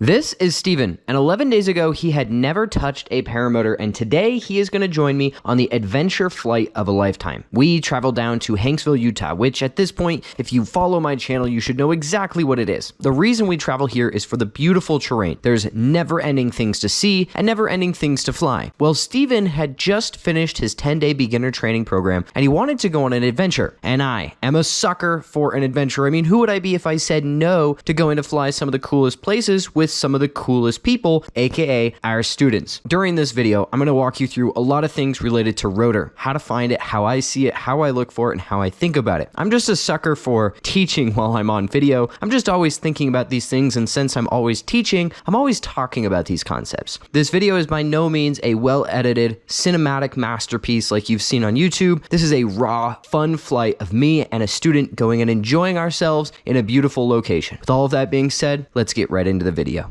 This is Steven, and 11 days ago he had never touched a paramotor, and today he is going to join me on the adventure flight of a lifetime. We traveled down to Hanksville, Utah, which at this point, if you follow my channel, you should know exactly what it is. The reason we travel here is for the beautiful terrain. There's never-ending things to see and never-ending things to fly. Well, Steven had just finished his 10-day beginner training program, and he wanted to go on an adventure, and I am a sucker for an adventure. I mean, who would I be if I said no to going to fly some of the coolest places with some of the coolest people, aka our students. During this video, I'm going to walk you through a lot of things related to rotor, how to find it, how I see it, how I look for it, and how I think about it. I'm just a sucker for teaching while I'm on video. I'm just always thinking about these things, and since I'm always teaching, I'm always talking about these concepts. This video is by no means a well-edited cinematic masterpiece like you've seen on YouTube. This is a raw, fun flight of me and a student going and enjoying ourselves in a beautiful location. With all of that being said, let's get right into the video.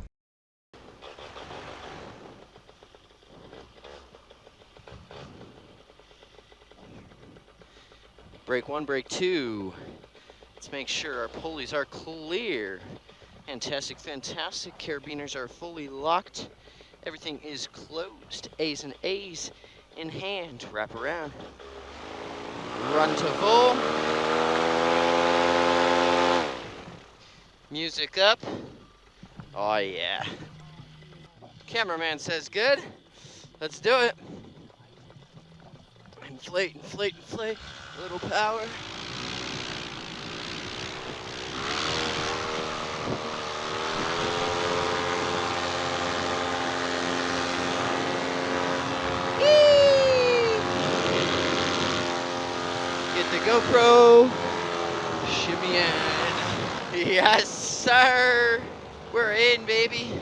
Brake one, brake two. Let's make sure our pulleys are clear. Fantastic, fantastic. Carabiners are fully locked. Everything is closed. A's and A's in hand. Wrap around. Run to full. Music up. Oh yeah. Cameraman says good. Let's do it. Inflate, inflate, inflate. A little power. Yee! Get the GoPro. Shimmy in. Yes, sir. We're in, baby.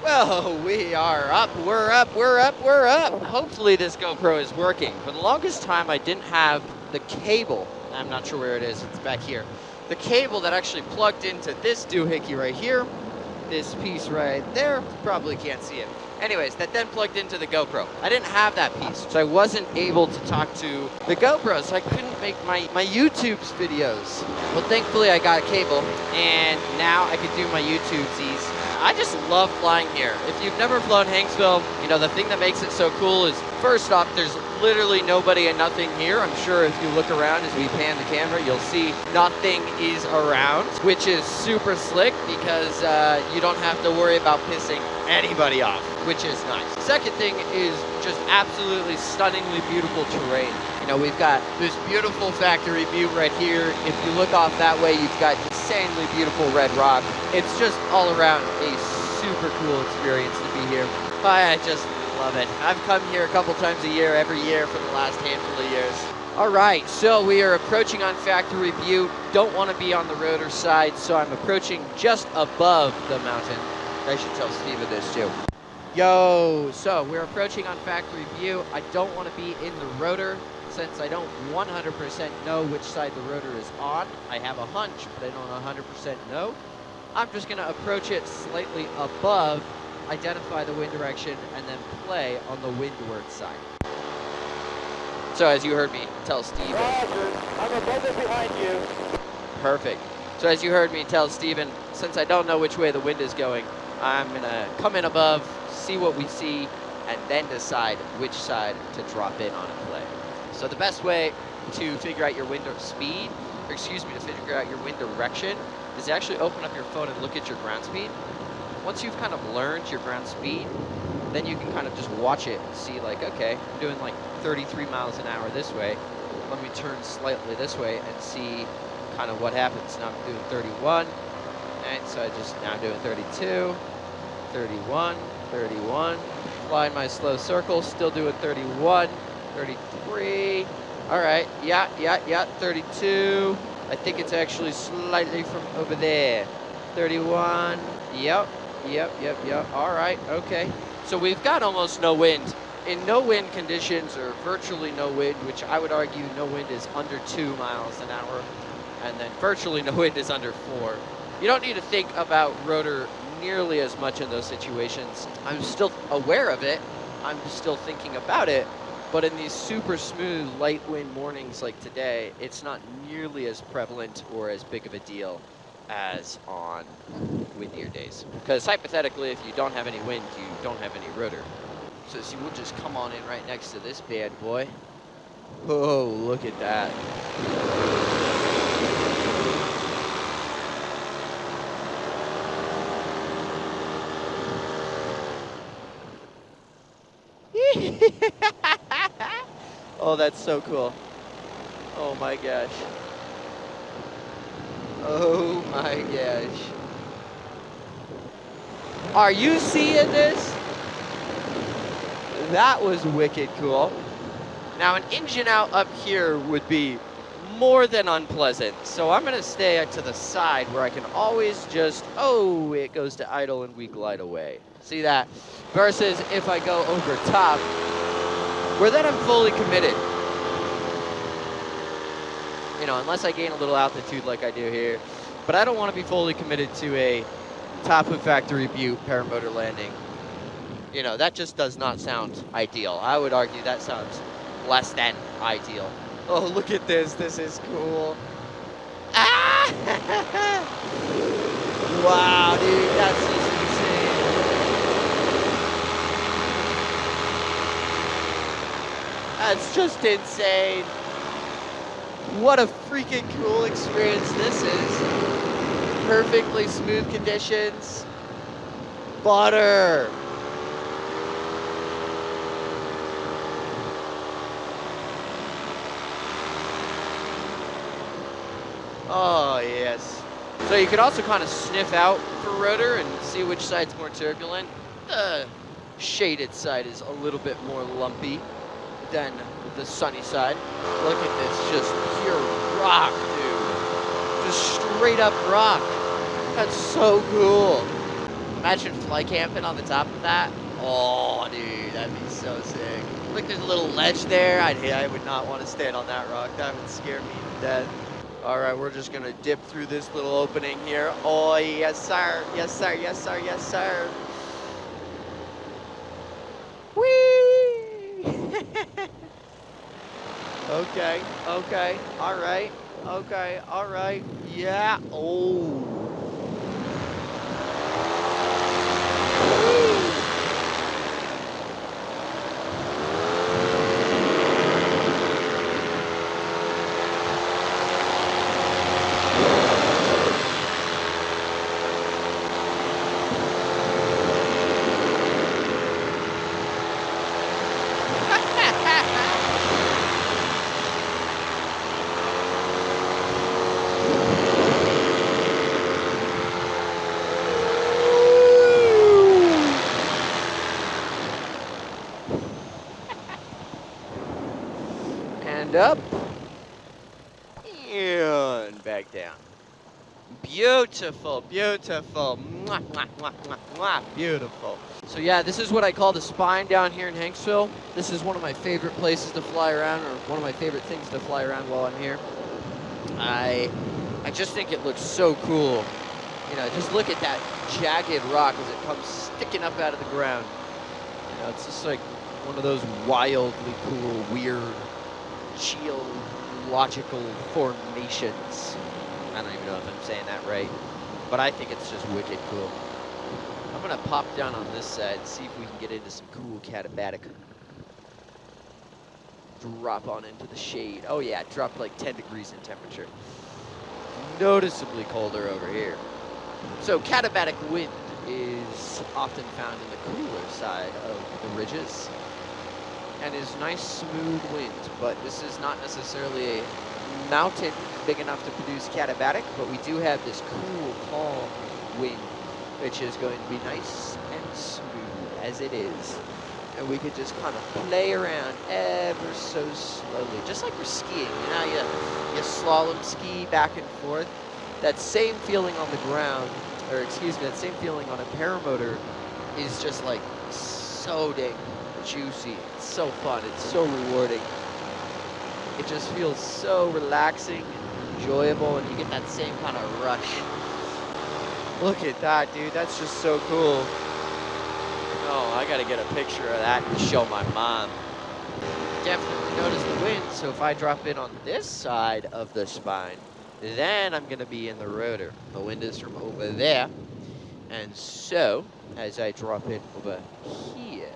Well, we are up, we're up, we're up, we're up. Hopefully this GoPro is working. For the longest time, I didn't have the cable. I'm not sure where it is, it's back here. The cable that actually plugged into this doohickey right here, this piece right there, probably can't see it. Anyways, that then plugged into the GoPro. I didn't have that piece, so I wasn't able to talk to the GoPro, so I couldn't make my YouTube's videos. Well, thankfully I got a cable, and now I can do my YouTube's. I just love flying here. If you've never flown Hanksville, you know, the thing that makes it so cool is, first off, there's literally nobody and nothing here. I'm sure if you look around as we pan the camera, you'll see nothing is around, which is super slick because you don't have to worry about pissing anybody off, which is nice. Second thing is just absolutely stunningly beautiful terrain. You know, we've got this beautiful factory view right here. If you look off that way, you've got insanely beautiful red rock. It's just all around a super cool experience to be here. I just love it. I've come here a couple times a year, every year for the last handful of years. All right, so we are approaching on factory view. Don't want to be on the rotor side, so I'm approaching just above the mountain. I should tell Steven this too. Yo, so we're approaching on factory view. I don't want to be in the rotor since I don't 100% know which side the rotor is on. I have a hunch, but I don't 100% know. I'm just going to approach it slightly above, identify the wind direction, and then play on the windward side. So as you heard me tell Steven. Roger, I'm above and behind you. Perfect. So as you heard me tell Steven, since I don't know which way the wind is going, I'm going to come in above, see what we see, and then decide which side to drop in on and play. So the best way to figure out your wind speed, or excuse me, to figure out your wind direction, is to actually open up your phone and look at your ground speed. Once you've kind of learned your ground speed, then you can kind of just watch it and see like, okay, I'm doing like 33 miles an hour this way. Let me turn slightly this way and see kind of what happens. Now I'm doing 31, and so now I'm doing 32, 31, 31, flying my slow circle, still doing 31, 33, all right, yeah, 32, I think it's actually slightly from over there, 31, yep, all right, okay. So we've got almost no wind. In no wind conditions, or virtually no wind, which I would argue no wind is under 2 miles an hour, and then virtually no wind is under 4. You don't need to think about rotor nearly as much in those situations. I'm still aware of it, I'm still thinking about it, but in these super smooth light wind mornings like today, it's not nearly as prevalent or as big of a deal as on windier days. Because hypothetically, if you don't have any wind, you don't have any rotor. So see, we'll just come on in right next to this bad boy. Oh, look at that. Oh, that's so cool. Oh my gosh. Oh my gosh. Are you seeing this? That was wicked cool. Now, an engine out up here would be more than unpleasant. So I'm going to stay to the side where I can always just, oh, it goes to idle and we glide away. See that? Versus if I go over top, where then I'm fully committed. You know, unless I gain a little altitude like I do here. But I don't want to be fully committed to a top of factory butte paramotor landing. You know, that just does not sound ideal. I would argue that sounds less than ideal. Oh, look at this. This is cool. Ah! Wow, dude, that's just insane. That's just insane. What a freaking cool experience this is. Perfectly smooth conditions. Butter. Oh, yes. So you could also kind of sniff out for rotor and see which side's more turbulent. The shaded side is a little bit more lumpy than the sunny side. Look at this, just pure rock, dude. Just straight up rock. That's so cool. Imagine fly camping on the top of that. Oh, dude, that'd be so sick. Look, there's a little ledge there. I would not want to stand on that rock. That would scare me to death. All right, we're just gonna dip through this little opening here. Oh, yes, sir. Yes, sir. Yes, sir. Yes, sir. Whee! Okay, okay, all right, okay, all right. Yeah, oh. Up and back down. Beautiful, beautiful. Mwah, mwah, mwah, mwah, mwah. Beautiful. So yeah, this is what I call the spine down here in Hanksville. This is one of my favorite places to fly around, or one of my favorite things to fly around while I'm here. I just think it looks so cool. You know, just look at that jagged rock as it comes sticking up out of the ground. You know, it's just like one of those wildly cool, weird, geological formations. I don't even know if I'm saying that right, but I think it's just wicked cool. I'm gonna pop down on this side and see if we can get into some cool catabatic. Drop on into the shade. Oh yeah, it dropped like 10 degrees in temperature. Noticeably colder over here. So catabatic wind is often found in the cooler side of the ridges, and is nice smooth wind, but this is not necessarily a mountain big enough to produce catabatic, but we do have this cool, calm wind, which is going to be nice and smooth as it is. And we could just kind of play around ever so slowly, just like we're skiing. You know, you slalom ski back and forth. That same feeling on the ground, or excuse me, that same feeling on a paramotor is just like so dang juicy. It's so fun. It's so rewarding. It just feels so relaxing and enjoyable, and you get that same kind of rush. Look at that, dude. That's just so cool. Oh, I gotta get a picture of that and show my mom. Definitely notice the wind, so if I drop in on this side of the spine, then I'm gonna be in the rotor. The wind is from over there, And so, as I drop it over here,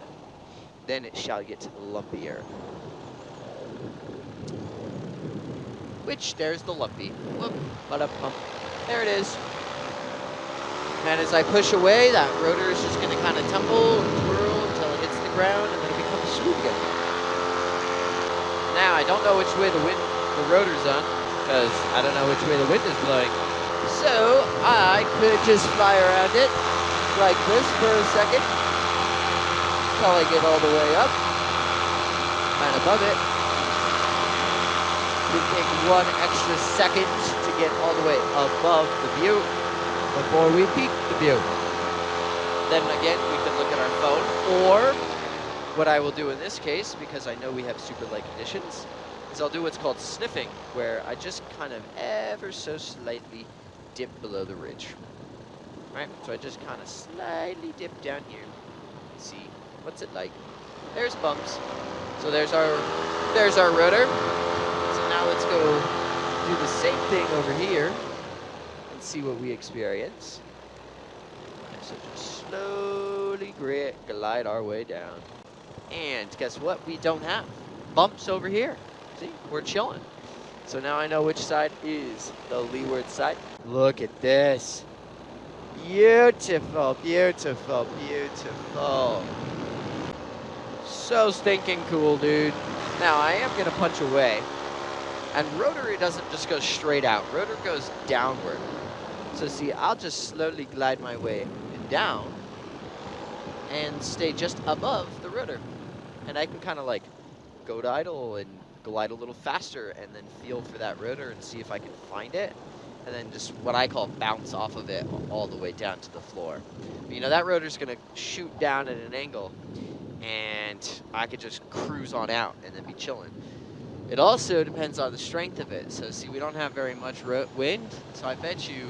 then it shall get lumpier. Which, there's the lumpy. Whoop, ba-da-bum. There it is. And as I push away, that rotor is just going to kind of tumble and twirl until it hits the ground, and then it becomes smooth again. Now, I don't know which way the rotor's on, because I don't know which way the wind is blowing. So, I could just fly around it like this for a second, until I get all the way up and above it. We take 1 extra second to get all the way above the view before we peak the view. Then again, we can look at our phone, or what I will do in this case, because I know we have super light conditions, is I'll do what's called sniffing, where I just kind of ever so slightly dip below the ridge. Right? So I just kind of slightly dip down here. See, what's it like? There's bumps. So there's our rotor. So now let's go do the same thing over here and see what we experience. So just slowly glide our way down. And guess what? We don't have bumps over here. See, we're chilling. So now I know which side is the leeward side. Look at this. Beautiful, beautiful, beautiful. So stinking cool, dude. Now I am gonna punch away. And rotary doesn't just go straight out. Rotor goes downward. So see, I'll just slowly glide my way down and stay just above the rotor. And I can kind of like go to idle and glide a little faster and then feel for that rotor and see if I can find it. And then just what I call bounce off of it all the way down to the floor. You know, that rotor's gonna shoot down at an angle and I could just cruise on out and then be chilling. It also depends on the strength of it. So see, we don't have very much wind, so I bet you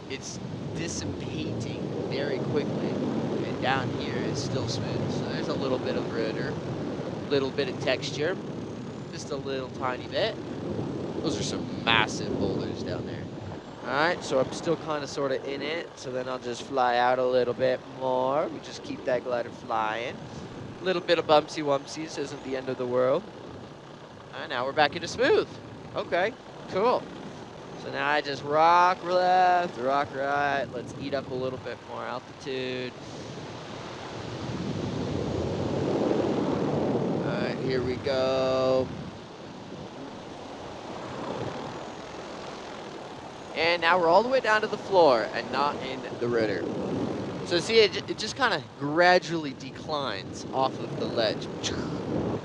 it's dissipating very quickly. And down here is still smooth. So there's a little bit of rotor, little bit of texture, just a little tiny bit. Those are some massive boulders down there. All right, so I'm still kind of sort of in it. So then I'll just fly out a little bit more. We just keep that glider flying. A little bit of bumpsy wumpsies isn't the end of the world. And now we're back into smooth. Okay, cool. So now I just rock left, rock right. Let's eat up a little bit more altitude. All right, here we go. And now we're all the way down to the floor and not in the rotor. So see, it just kind of gradually declines off of the ledge.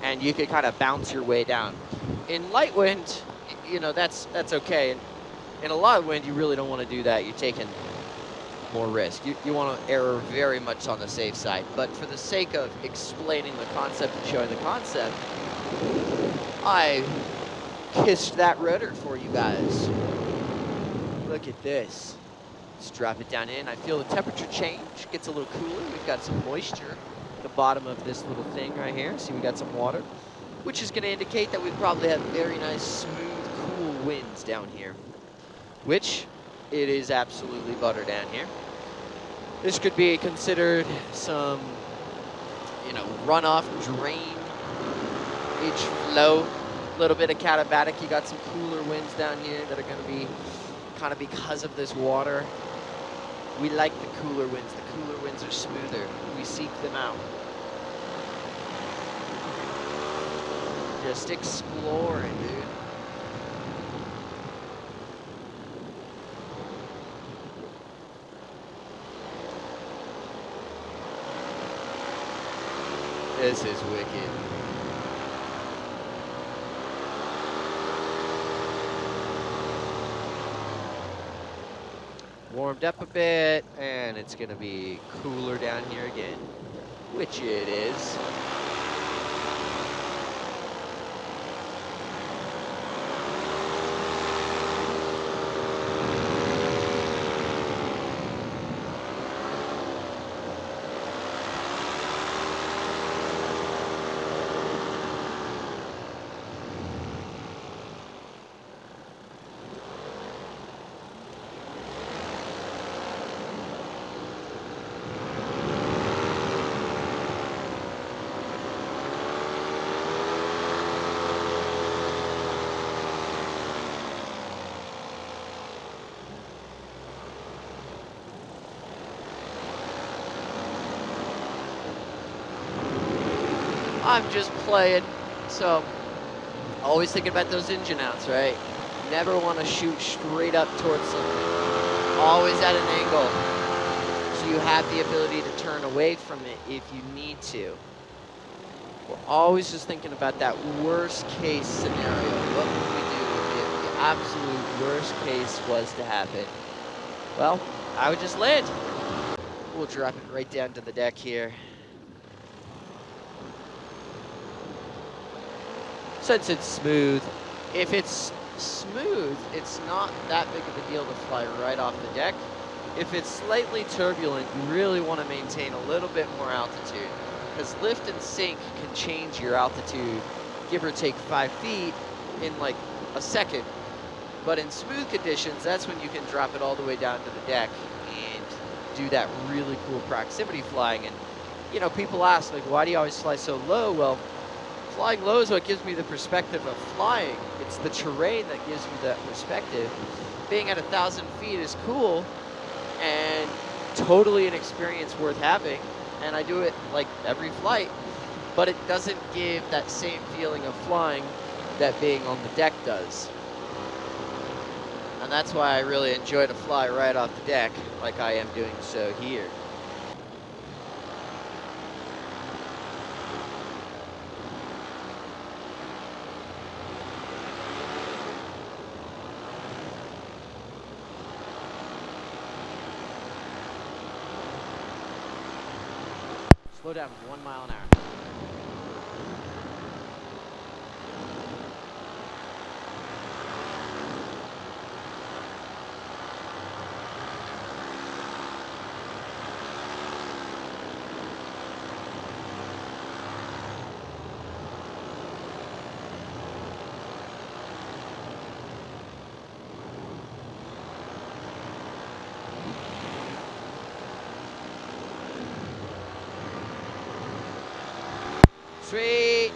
And you can kind of bounce your way down. In light wind, you know, that's okay. In a lot of wind, you really don't want to do that. You're taking more risk. You want to err very much on the safe side. But for the sake of explaining the concept and showing the concept, I kissed that rotor for you guys. Look at this. Let's drop it down in. I feel the temperature change. Gets a little cooler. We've got some moisture at the bottom of this little thing right here. See, we got some water, which is going to indicate that we probably have very nice, smooth, cool winds down here, which it is absolutely butter down here. This could be considered some, you know, runoff, drain, flow, a little bit of katabatic. You got some cooler winds down here that are going to be kind of because of this water. We like the cooler winds. The cooler winds are smoother. We seek them out. Just exploring, dude. This is wicked. Warmed up a bit, and it's gonna be cooler down here again, which it is. I'm just playing. So, always thinking about those engine outs, right? Never want to shoot straight up towards something. Always at an angle. So you have the ability to turn away from it if you need to. We're always just thinking about that worst case scenario. What would we do if the absolute worst case was to happen? Well, I would just land. We'll drop it right down to the deck here. Since it's smooth, if it's smooth, it's not that big of a deal to fly right off the deck. If it's slightly turbulent, you really want to maintain a little bit more altitude, because lift and sink can change your altitude, give or take 5 feet in like a second. But in smooth conditions, that's when you can drop it all the way down to the deck and do that really cool proximity flying. And you know, people ask, like, why do you always fly so low? Well, flying low is what gives me the perspective of flying. It's the terrain that gives me that perspective. Being at 1,000 feet is cool and totally an experience worth having. And I do it like every flight, but it doesn't give that same feeling of flying that being on the deck does. And that's why I really enjoy to fly right off the deck like I am doing so here. Slow down 1 mile an hour. Sweet.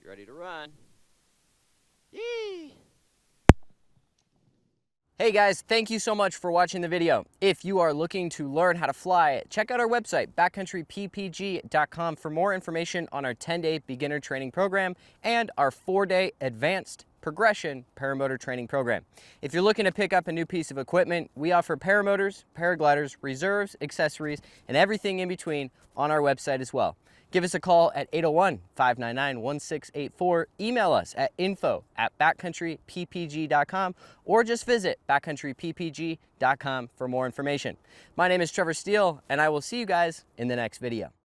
You ready to run? Yee! Hey guys, thank you so much for watching the video. If you are looking to learn how to fly, check out our website, backcountryppg.com, for more information on our 10-day beginner training program and our 4-day advanced progression paramotor training program. If you're looking to pick up a new piece of equipment, we offer paramotors, paragliders, reserves, accessories, and everything in between on our website as well. Give us a call at 801-599-1684, email us at info@backcountryppg.com, or just visit backcountryppg.com for more information. My name is Trevor Steele, and I will see you guys in the next video.